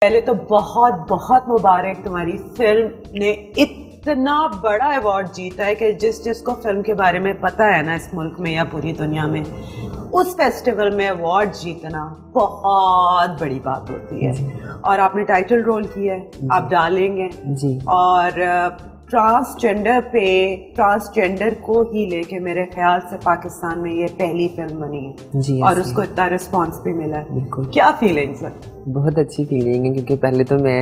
پہلے تو بہت بہت مبارک، تمہاری فلم نے اتنا بڑا ایوارڈ جیتا ہے کہ جس کو فلم کے بارے میں پتہ ہے نا اس ملک میں یا پوری دنیا میں، اس فیسٹیول میں ایوارڈ جیتنا بہت بڑی بات ہوتی ہے. اور آپ نے ٹائٹل رول کیا ہے، آپ ڈالیں گے جی. اور ٹرانسجینڈر پہ، ٹرانسجینڈر کو ہی لے کے میرے خیال سے پاکستان میں یہ پہلی فلم بنی ہے جی اور اس کو اتنا رسپانس بھی ملا ہے. بالکل. کیا فیلنگس ہے؟ بہت اچھی فیلنگ ہے کیونکہ پہلے تو میں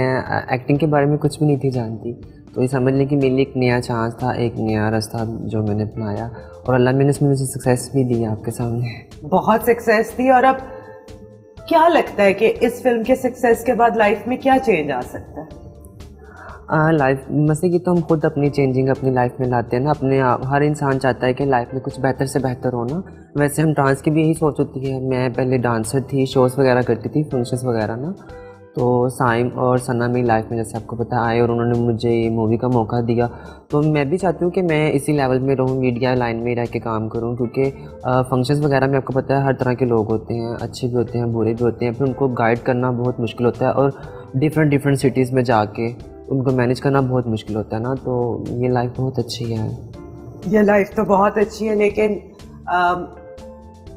ایکٹنگ کے بارے میں کچھ بھی نہیں تھی جانتی، تو یہ سمجھ لیں کہ میرے لیے ایک نیا چانس تھا، ایک نیا راستہ جو میں نے اپنایا، اور اللہ میں نے اس میں مجھے سکسیس بھی دی آپ کے سامنے. بہت سکسیس تھی. اور اب کیا لگتا ہے کہ اس فلم کے سکسیس کے بعد لائف میں کیا چینج آ سکتا ہے؟ لائف مسئلے کی تو ہم خود اپنی چینجنگ اپنی لائف میں لاتے ہیں نا. اپنے ہر انسان چاہتا ہے کہ لائف میں کچھ بہتر سے بہتر ہونا. ویسے ہم ڈانس کی بھی یہی سوچ ہوتی ہے. میں پہلے ڈانسر تھی، شوز وغیرہ کرتی تھی، فنکشنز وغیرہ نا. تو سائم اور ثنا میری لائف میں جیسے آپ کو پتہ آئے اور انہوں نے مجھے یہ مووی کا موقع دیا، تو میں بھی چاہتی ہوں کہ میں اسی لیول میں رہوں، میڈیا لائن میں رہ کے کام کروں. کیونکہ فنکشنز وغیرہ میں آپ کو پتہ ہے ہر طرح کے لوگ ہوتے ہیں، اچھے بھی ہوتے ہیں، برے بھی ہوتے ہیں. پھر ان کو گائیڈ کرنا بہت مشکل ہوتا ہے، اور ڈفرینٹ سٹیز میں جا کے ان کو مینیج کرنا بہت مشکل ہوتا ہے نا. تو یہ لائف بہت اچھی ہے. یہ لائف تو بہت اچھی ہے، لیکن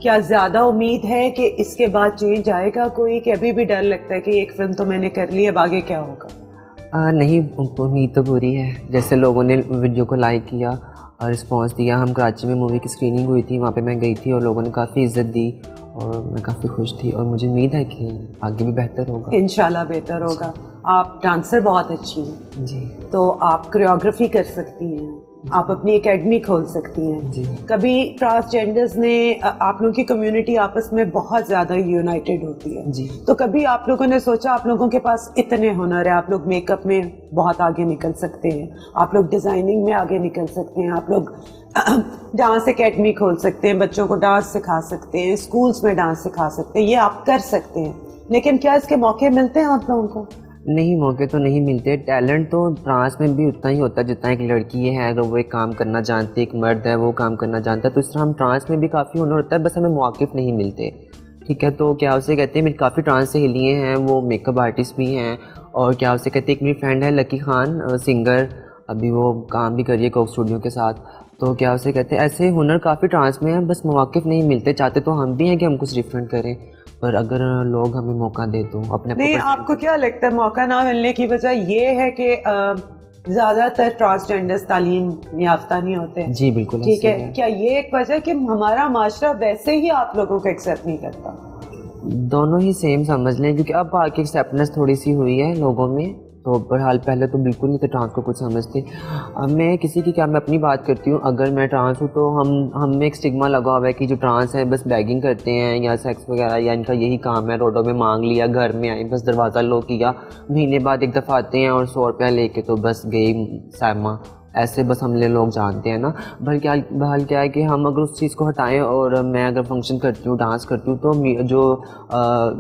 کیا زیادہ امید ہے کہ اس کے بعد چینج آئے گا کوئی، کہ ابھی بھی ڈر لگتا ہے کہ ایک فلم تو میں نے کر لی، اب آگے کیا ہوگا؟ نہیں، امید تو پوری ہے. جیسے لوگوں نے ویڈیو کو لائک کیا اور رسپانس دیا. ہم کراچی میں مووی کی اسکریننگ ہوئی تھی، وہاں پہ میں گئی تھی اور لوگوں نے کافی عزت دی اور میں کافی خوش تھی، اور مجھے امید ہے کہ آگے بھی بہتر ہوگا. انشاءاللہ بہتر ہوگا. آپ ڈانسر بہت اچھی ہیں جی. تو آپ کوریوگرافی کر سکتی ہیں، آپ اپنی اکیڈمی کھول سکتی ہیں. جی. کبھی ٹرانسجینڈرز نے، آپ لوگوں کی کمیونٹی آپس میں بہت زیادہ یونائٹیڈ ہوتی ہے، جی. تو کبھی آپ لوگوں نے سوچا آپ لوگوں کے پاس اتنے ہنر ہے، آپ لوگ میک اپ میں بہت آگے نکل سکتے ہیں، آپ لوگ ڈیزائننگ میں آگے نکل سکتے ہیں، آپ لوگ ڈانس اکیڈمی کھول سکتے ہیں، بچوں کو ڈانس سکھا سکتے ہیں، اسکولس میں ڈانس سکھا سکتے ہیں، یہ آپ کر سکتے ہیں، لیکن کیا اس کے موقع ملتے ہیں آپ لوگوں کو؟ نہیں، موقع تو نہیں ملتے. ٹیلنٹ تو ٹرانس میں بھی اتنا ہی ہوتا ہے جتنا ایک لڑکی ہے، اگر وہ ایک کام کرنا جانتی ہے، ایک مرد ہے وہ کام کرنا جانتا ہے، تو اس طرح ہم ٹرانس میں بھی کافی ہنر ہوتا ہے، بس ہمیں مواقع نہیں ملتے. ٹھیک ہے. تو کیا اسے کہتے ہیں، میری کافی ٹرانس سے ہلیے ہیں، وہ میک اپ آرٹسٹ بھی ہیں. اور کیا اسے کہتے ہیں، ایک میری فرینڈ ہے لکی خان، سنگر، ابھی وہ کام بھی کر رہی ہے کوک اسٹوڈیو کے ساتھ. تو کیا اسے کہتے ہیں، ایسے ہنر کافی ٹرانس میں ہیں، بس مواقع نہیں ملتے. چاہتے تو ہم بھی ہیں کہ ہم کچھ ڈفرینٹ کریں، پر اگر لوگ ہمیں موقع دے تو اپنے نہیں. آپ کو کیا لگتا ہے موقع نہ ملنے کی وجہ یہ ہے کہ زیادہ تر ٹرانسجینڈرز تعلیم یافتہ نہیں ہوتے؟ جی بالکل. ٹھیک ہے. کیا یہ ایک وجہ ہے کہ ہمارا معاشرہ ویسے ہی آپ لوگوں کو ایکسیپٹ نہیں کرتا؟ دونوں ہی سیم سمجھ لیں، کیونکہ اب آ کے ایکسیپٹنس تھوڑی سی ہوئی ہے لوگوں میں. تو بہرحال پہلے تو بالکل نہیں تھے ٹرانس کو کچھ سمجھتے. اب میں کسی کی، کیا میں اپنی بات کرتی ہوں، اگر میں ٹرانس ہوں تو ہم میں ایک اسٹگما لگا ہوا ہے کہ جو ٹرانس ہیں بس بیگنگ کرتے ہیں یا سیکس وغیرہ، یا ان کا یہی کام ہے، روڈوں میں مانگ لیا، گھر میں آئے بس دروازہ لوک کیا، مہینے بعد ایک دفعہ آتے ہیں اور 100 روپیہ لے کے تو بس گئی سائمہ. ایسے بس ہم لوگ جانتے ہیں نا. بہرحال کیا ہے کہ ہم اگر اس چیز کو ہٹائیں، اور میں اگر فنکشن کرتی ہوں، ڈانس کرتی ہوں، تو جو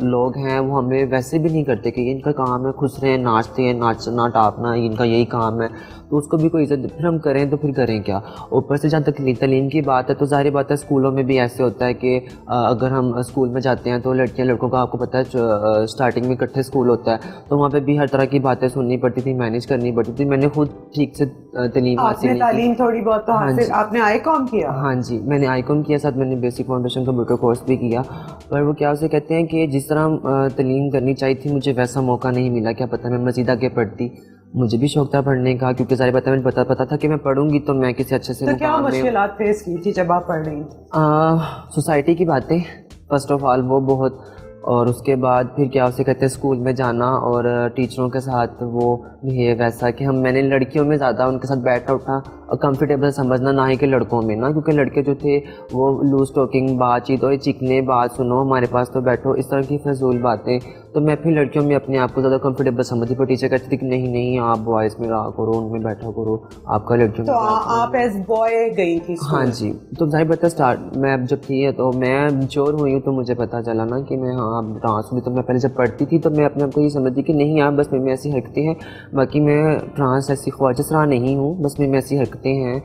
لوگ ہیں وہ ہمیں ویسے بھی نہیں کرتے کہ ان کا کام ہے خوش رہیں، ناچتے ہیں، ناچنا ٹاپنا ان کا یہی کام ہے، تو اس کو بھی کوئی عزت. پھر ہم کریں تو پھر کریں کیا؟ اوپر سے جہاں تک تعلیم کی بات ہے تو ظاہر بات ہے اسکولوں میں بھی ایسے ہوتا ہے کہ اگر ہم اسکول میں جاتے ہیں تو لڑکیاں لڑکوں کا، آپ کو پتہ ہے اسٹارٹنگ میں اکٹھے اسکول ہوتا ہے، تو وہاں پہ بھی ہر طرح کی باتیں سننی پڑتی تھی، مینیج کرنی پڑتی تھی. میں نے خود ٹھیک سے تعلیم حاصل نہیں کی. تعلیم تھوڑی بہت تو حاصل. آپ نے آئی کام کیا؟ ہاں جی، میں نے آئی کام کیا، ساتھ میں نے بیسک فاؤنڈیشن کمپیوٹر کورس بھی کیا. پر وہ کیا اسے کہتے ہیں کہ جس طرح تعلیم کرنی چاہیے تھی مجھے ویسا موقع نہیں ملا. کیا پتہ میں مزید آگے پڑھتی، مجھے بھی شوق تھا پڑھنے کا، کیونکہ ظاہر بات ہے مجھے پتا تھا کہ میں پڑھوں گی تو میں کسی اچھے سے تو کیا مشکلات فیس کی تھی جب آپ پڑھ رہی تھیں؟ سوسائٹی کی باتیں فرسٹ آف آل، وہ بہت. اور اس کے بعد پھر کیا اسے کہتے ہیں اسکول میں جانا اور ٹیچروں کے ساتھ وہ بہیو ایسا کہ میں نے لڑکیوں میں زیادہ ان کے ساتھ بیٹھا اٹھا اور کمفرٹیبل سمجھنا، نہ ہی کہ لڑکوں میں نا. کیونکہ لڑکے جو تھے وہ لوز ٹاکنگ، بات چیت اور چکنے، بات سنو ہمارے پاس تو بیٹھو، اس طرح کی فضول باتیں. تو میں پھر لڑکیوں میں اپنے آپ کو زیادہ کمفرٹیبل سمجھتی. پر ٹیچر کہتی تھی کہ نہیں آپ بوائز میں رہا کرو، ان میں بیٹھا کرو، آپ کا لڑکیوں میں. تو آپ ایز بوائے گئی تھی؟ ہاں جی. تو ظاہر بات ہے اسٹارٹ میں جب تھی تو میں میچور ہوئی ہوں تو مجھے پتہ چلا نا کہ میں ٹرانس ہوئی. تو میں پہلے جب پڑھتی تھی تو میں اپنے آپ کو یہ سمجھتی کہ نہیں آپ بس میں ایسی حرکتیں ہیں، باقی میں ٹرانس ایسی خواجہ سرا نہیں ہوں، بس میں ایسی حرکتیں ہیں،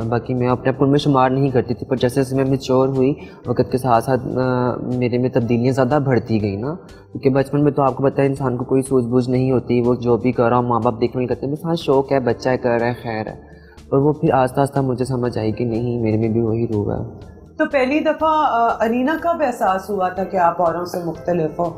باقی میں اپنے آپ کو ان میں شمار نہیں کرتی تھی. پر جیسے جیسے میں میچور ہوئی وقت کے ساتھ ساتھ میرے میں تبدیلیاں زیادہ بڑھتی گئی نا. کیونکہ بچپن میں تو آپ کو پتہ ہے انسان کو کوئی سوجھ بوجھ نہیں ہوتی, وہ جو بھی کر رہا ہوں ماں باپ دیکھنے والے کرتے ہیں, بس ہاں شوق ہے, بچہ ہے کر رہا ہے, خیر ہے. اور وہ پھر آہستہ آہستہ مجھے سمجھ آئی کہ نہیں میرے میں بھی وہی روح ہے. تو پہلی دفعہ ارینا کب احساس ہوا تھا کہ آپ اوروں سے مختلف ہو؟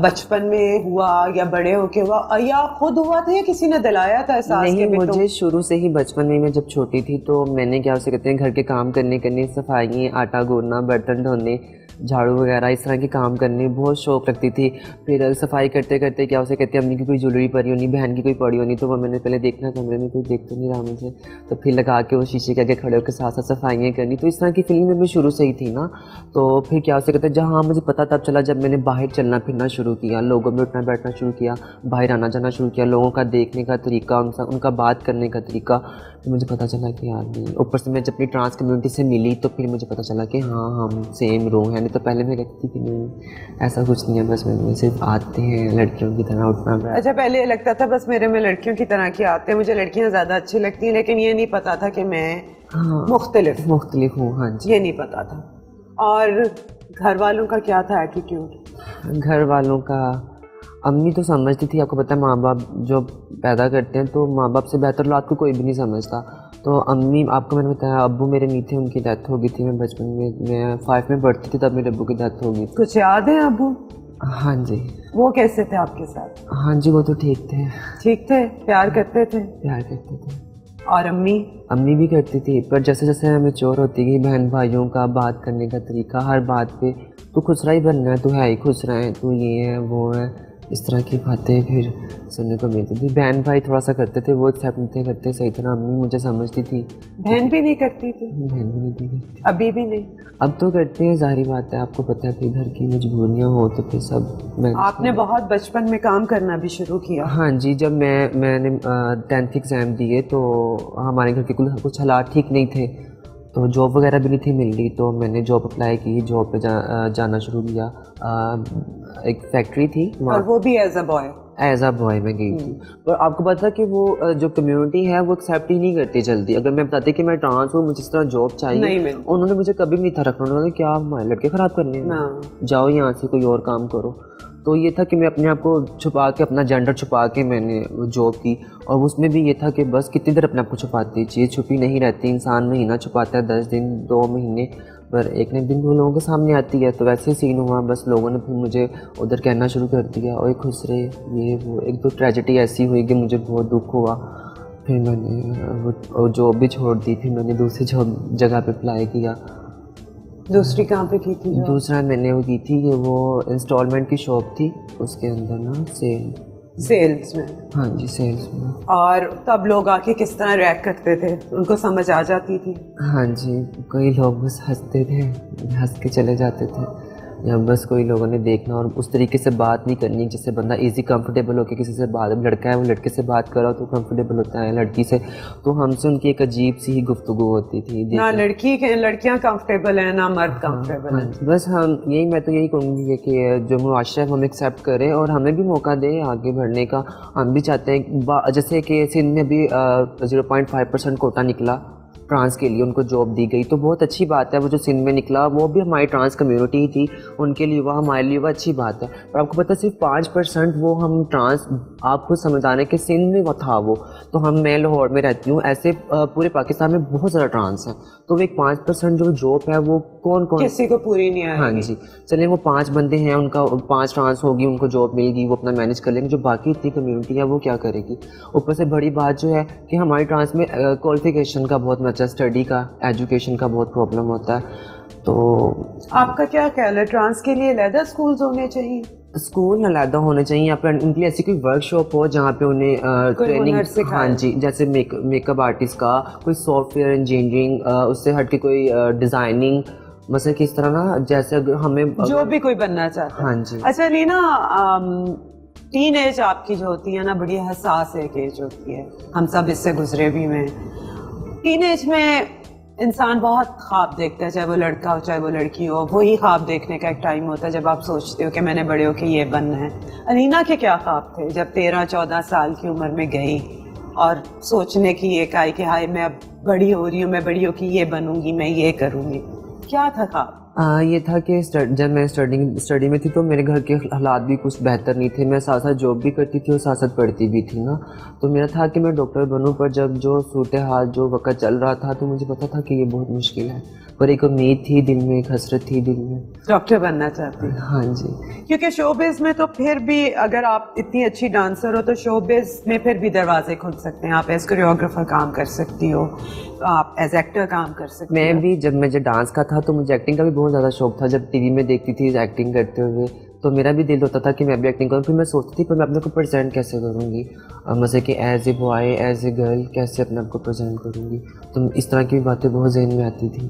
بچپن میں ہوا یا بڑے ہو کے ہوا, یا خود ہوا تھا یا کسی نے دلایا تھا احساس؟ نہیں, مجھے شروع سے ہی بچپن میں جب چھوٹی تھی تو میں نے کیا اسے کہتے ہیں گھر کے کام کرنے, صفائی, آٹا گوننا, برتن دھونے, جھاڑو وغیرہ اس طرح کے کام کرنے بہت شوق رکھتی تھی. پھر صفائی کرتے کرتے کیا اسے کہتے ہیں امی کی کوئی جویلری پڑی ہونی, بہن کی کوئی پڑی ہونی, تو وہ میں نے پہلے دیکھنا کمرے میں کوئی دیکھ تو نہیں رہا مجھے, تو پھر لگا کے وہ شیشے کے آگے کھڑے ہو کے ساتھ ساتھ صفائیاں کرنی. تو اس طرح کی فیلنگ میں شروع سے ہی تھی نا. تو پھر کیا اسے کہتے ہیں جہاں مجھے پتا تب چلا جب میں نے باہر چلنا پھرنا شروع کیا, لوگوں میں اٹھنا بیٹھنا شروع کیا, باہر آنا جانا شروع کیا, لوگوں کا دیکھنے کا طریقہ, ان کا بات کرنے کا طریقہ, تو مجھے پتہ چلا کہ یار نہیں. اوپر سے میں جب اپنی ٹرانس کمیونٹی سے ملی تو پھر مجھے پتہ چلا کہ ہاں ہم سیم روح ہیں. نہیں تو پہلے میں کہتی تھی کہ نہیں ایسا کچھ نہیں ہے, بس میں صرف آتے ہیں لڑکیوں کی طرح اٹھنا بیٹھنا. اچھا, پہلے لگتا تھا بس میرے میں لڑکیوں کی طرح کی آتے ہیں, مجھے لڑکیاں زیادہ اچھی لگتی ہیں, لیکن یہ نہیں پتا تھا کہ میں مختلف ہوں. ہاں جی, یہ نہیں پتا تھا. اور گھر والوں کا کیا تھا ایٹیٹیوڈ؟ گھر والوں کا, امی تو سمجھتی تھی, آپ کو پتہ ہے ماں باپ جو پیدا کرتے ہیں تو ماں باپ سے بہتر اولاد کو کوئی بھی نہیں سمجھتا. تو امی, آپ کو میں نے بتایا ابو میرے نہیں تھے, ان کی ڈیتھ ہو گئی تھی. میں بچپن میں 5 میں پڑھتی تھی تب میرے ابو کی ڈیتھ ہو گئی. کچھ یاد ہے ابو؟ ہاں جی. وہ کیسے تھے آپ کے ساتھ؟ ہاں جی, وہ تو ٹھیک تھے. ٹھیک تھے, پیار کرتے تھے؟ پیار کرتے تھے. اور امی بھی کرتی تھی, پر جیسے جیسے میچور ہوتی گئی, بہن بھائیوں کا بات کرنے کا طریقہ, ہر بات پہ تو خسرا ہی بننا ہے, تو ہے ہی خسرا ہے, تو یہ ہے وہ ہے, اس طرح کی باتیں پھر سننے کو ملتی تھی. بہن بھائی تھوڑا سا کرتے تھے, وہ ایکسیپٹ نہیں کرتے صحیح طرح. امی مجھے سمجھتی تھی. بہن بھی نہیں کرتی تھی؟ بہن بھی نہیں تھی. ابھی بھی نہیں؟ اب تو کرتے ہیں, ظاہری بات ہے, آپ کو پتہ ہے پھر گھر کی مجبوریاں ہو تو پھر سب. آپ نے بہت بچپن میں کام کرنا بھی شروع کیا؟ ہاں جی, جب میں نے 10th ایگزام دیے تو ہمارے گھر کے کچھ حالات ٹھیک نہیں تھے, تو جاب وغیرہ بھی نہیں تھی مل رہی, تو میں نے جاب اپلائی کی, جاب پہ جانا شروع کیا. ایک فیکٹری تھی, اور وہ بھی ایز اے بوائے میں گئی تھی. اور آپ کو پتا کہ وہ جو کمیونٹی ہے وہ ایکسیپٹ ہی نہیں کرتی جلدی. اگر میں بتاتی کہ میں ٹرانس ہوں, مجھے اس طرح جاب چاہیے, انہوں نے مجھے کبھی نہیں تھا رکھنا. انہوں نے کیا ہمارے لڑکے خراب کرنے ہیں, جاؤ یہاں سے کوئی اور کام کرو. تو یہ تھا کہ میں اپنے آپ کو چھپا کے, اپنا جینڈر چھپا کے میں نے جاب کی. اور اس میں بھی یہ تھا کہ بس کتنی دیر اپنے آپ کو چھپاتی, چیز چھپی نہیں رہتی. انسان مہینہ چھپاتا ہے, 10 دن 2 مہینے, پر ایک نہ دن وہ لوگوں کے سامنے آتی ہے. تو ویسے سین ہوا, بس لوگوں نے پھر مجھے ادھر کہنا شروع کر دیا, اور خسرے یہ وہ. ایک 2 ٹریجڈی ایسی ہوئی کہ مجھے بہت دکھ ہوا. پھر میں نے وہ جاب بھی چھوڑ دی. پھر میں نے دوسری جگہ پہ اپلائی کیا. دوسری کہاں پہ کی تھی؟ دوسرا میں نے وہ کی تھی کہ وہ انسٹالمنٹ کی شاپ تھی, اس کے اندر نا سیلز میں. ہاں جی, سیلز میں. اور تب لوگ آ کے کس طرح ریئیکٹ کرتے تھے, ان کو سمجھ آ جاتی تھی؟ ہاں جی, کئی لوگ بس ہنستے تھے, ہنس کے چلے جاتے تھے, یا بس کوئی لوگوں نے دیکھنا اور اس طریقے سے بات نہیں کرنی جس سے بندہ ایزی کمفرٹیبل ہو کے کسی سے بات. لڑکا ہے وہ لڑکے سے بات کر رہا تو کمفرٹیبل ہوتا ہے, لڑکی سے تو ہم سے ان کی ایک عجیب سی ہی گفتگو ہوتی تھی. نہ لڑکیاں کمفرٹیبل ہیں نہ مرد کمفرٹیبل ہیں. بس میں تو یہی کہوں گی کہ جو معاشرہ ہے وہ ہمیں ایکسیپٹ کرے اور ہمیں بھی موقع دے آگے بڑھنے کا. ہم بھی چاہتے ہیں, جیسے کہ سندھ میں بھی 0.5% کوٹا نکلا ٹرانس کے لیے, ان کو جاب دی گئی, تو بہت اچھی بات ہے. وہ جو سندھ میں نکلا وہ بھی ہماری ٹرانس کمیونٹی تھی, ان کے لیے وہ ہمارے لیے وہ اچھی بات ہے. پر آپ کو پتہ صرف 5% وہ ہم ٹرانس, آپ کو سمجھانے کے سندھ میں وہ تھا وہ. تو میں لاہور میں رہتی ہوں, ایسے پورے پاکستان میں بہت زیادہ ٹرانس ہیں, تو وہ ایک 5% جو جاب ہے وہ کون کسی کو پوری نہیں آئی. ہاں جی, چلیں وہ 5 بندے ہیں, ان کا 5 ٹرانس ہوگی, ان کو جاب ملے گی, وہ اپنا مینیج کر لیں گے. جو باقی اتنی کمیونٹی ہے وہ کیا کرے گی؟ اوپر سے بڑی بات جو ہے کہ ہماری ٹرانس میں کوالیفیکیشن کا بہت مچا, اسٹڈی کا, ایجوکیشن کا بہت پرابلم ہوتا ہے. تو آپ کا کیا خیال ہے, ٹرانس کے لیے علیحدہ اسکولز ہونے چاہیے؟ اسکول علیحدہ ہونے چاہیے, یا پھر ان کے لیے ایسی کوئی ورک شاپ ہو جہاں پہ انہیں ٹریننگ. ہاں جی, جیسے میک اپ آرٹسٹ کا, کوئی سافٹ ویئر انجینئرنگ, اس سے ہٹ کے کوئی ڈیزائننگ, مثلا کس طرح نا, جیسے ہمیں جو بھی کوئی بننا چاہتا ہے. ہاں جی. اچھا لینا, ٹین ایج آپ کی جو ہوتی ہے نا, بڑی حساس ایک ایج ہوتی ہے, ہم سب اس سے گزرے بھی ہیں. ٹین ایج میں انسان بہت خواب دیکھتا ہے, چاہے وہ لڑکا ہو چاہے وہ لڑکی ہو. وہی خواب دیکھنے کا ایک ٹائم ہوتا ہے جب آپ سوچتے ہو کہ میں نے بڑے ہو کے یہ بننا ہے. ارینا کے کیا خواب تھے جب 13-14 سال کی عمر میں گئی اور سوچنے کی ایک آئی کہ ہائے میں اب بڑی ہو رہی ہوں, میں بڑی ہو کے یہ بنوں گی, میں یہ کروں گی؟ کیا تھا خواب؟ یہ تھا کہ جب میں اسٹڈی میں تھی تو میرے گھر کے حالات بھی کچھ بہتر نہیں تھے. میں ساتھ ساتھ جاب بھی کرتی تھی اور ساتھ ساتھ پڑھتی بھی تھی نا. تو میرا تھا کہ میں ڈاکٹر بنوں, پر جب جو صورتحال جو وقت چل رہا تھا تو مجھے پتا تھا کہ یہ بہت مشکل ہے, پر ایک امید تھی دل میں, ایک حسرت تھی دل میں. ڈاکٹر بننا چاہتی ہیں؟ ہاں جی. کیونکہ شو بیس میں تو پھر بھی اگر آپ اتنی اچھی ڈانسر ہو تو شو بیس میں پھر بھی دروازے کھل سکتے ہیں. آپ ایز کوریوگرافر کام کر سکتی ہو, آپ ایز ایکٹر کام کر سکتی میں ہو. بھی جب مجھے ڈانس کا تھا تو مجھے ایکٹنگ کا بھی بہت زیادہ شوق تھا. جب ٹی وی میں دیکھتی تھی ایکٹنگ کرتے ہوئے تو میرا بھی دل ہوتا تھا کہ میں بھی ایکٹنگ کروں. پھر میں سوچتی تھی پر میں اپنے کو پریزنٹ کیسے کروں گی, مطلب کہ as a boy as a girl کیسے اپنے آپ کو پریزنٹ کروں گی. تو اس طرح کی باتیں بہت ذہن میں آتی تھیں.